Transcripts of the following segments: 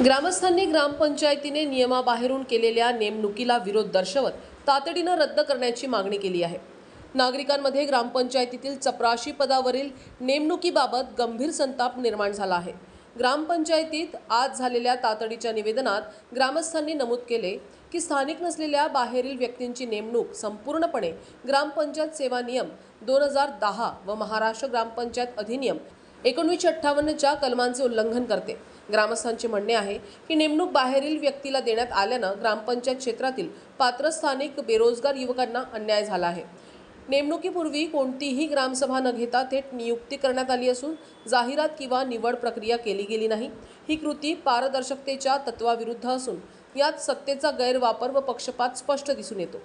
ग्रामस्थांनी ग्रामपंचायतीने नियमाबाहेरून केलेल्या नेमणुकीला विरोध दर्शवत तातडीने रद्द करण्याची मागणी केली आहे। नागरिकांमध्ये ग्रामपंचायतीतील चपराशी पदावरील नेमणुकीबाबत गंभीर संताप निर्माण झाला आहे। ग्रामपंचायतीत आज झालेल्या तातडीच्या निवेदनात ग्रामस्थांनी नमूद केले की स्थानिक नसलेल्या बाहेरील व्यक्तींची नेमणूक संपूर्णपणे ग्रामपंचायत सेवा नियम 2010 व महाराष्ट्र ग्रामपंचायत अधिनियम 1958 च्या कलमांचे उल्लंघन करते। ग्रामस्थांचे म्हणणे आहे की नेमणूक बाहेरील व्यक्तीला देण्यात आल्याने ग्रामपंचायत क्षेत्रातील पात्र स्थानिक बेरोजगार युवकांना अन्याय झाला आहे। नेमणुकीपूर्वी कोणतीही ग्रामसभा न घेता थेट नियुक्ती करण्यात आली असून जाहिरात किंवा निवड प्रक्रिया केली गेली नाही। ही कृती पारदर्शकतेच्या तत्वाविरुद्ध असून यात सत्तेचा गैरवापर व पक्षपात स्पष्ट दिसून येतो।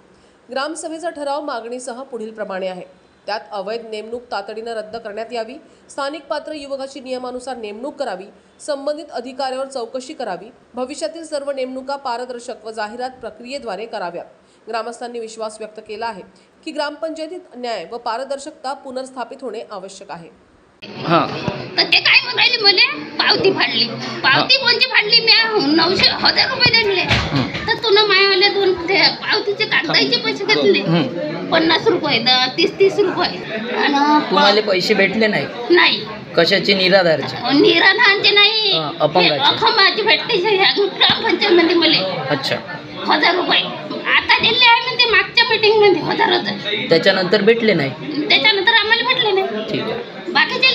ग्रामसभेचा ठराव मागणीसह पुढील प्रमाणे आहे। त्यात अवैध नेमणूक तातडीने रद्द करण्यात यावी, स्थानिक पात्र युवकाची नियमानुसार नेमणूक करावी, संबंधित अधिकाऱ्यावर चौकशी करावी, भविष्यातील सर्व नेमणुका पारदर्शक व जाहिरात प्रक्रियेद्वारे कराव्यात। ग्रामस्थांनी विश्वास व्यक्त केला आहे की ग्रामपंचायतीत न्याय व पारदर्शकता पुनर्स्थापित होणे आवश्यक आहे। तर ते काय म्हणाले, मला पावती फाडली, पावती कोणती फाडली? मी 900,000 रुपये दिले, तर तुला मायावाले दोन पावतीचे कागदाचे पैसे घेतले, 50 रुपये, 30 रुपये। तुम्हाला पैसे भेटले नाही? नाही। कशाचे? निराधारचे? निराधारचे नाही, अखंबाचे भेटते ग्रामपंचायत मध्ये मला। अच्छा, 1000 रुपये आता दिले आहे म्हणजे मागच्या मीटिंग मध्ये 1000 होते, त्याच्यानंतर भेटले नाही? त्याच्यानंतर आम्हाला भेटले नाही। ठीक आहे, बाकीचे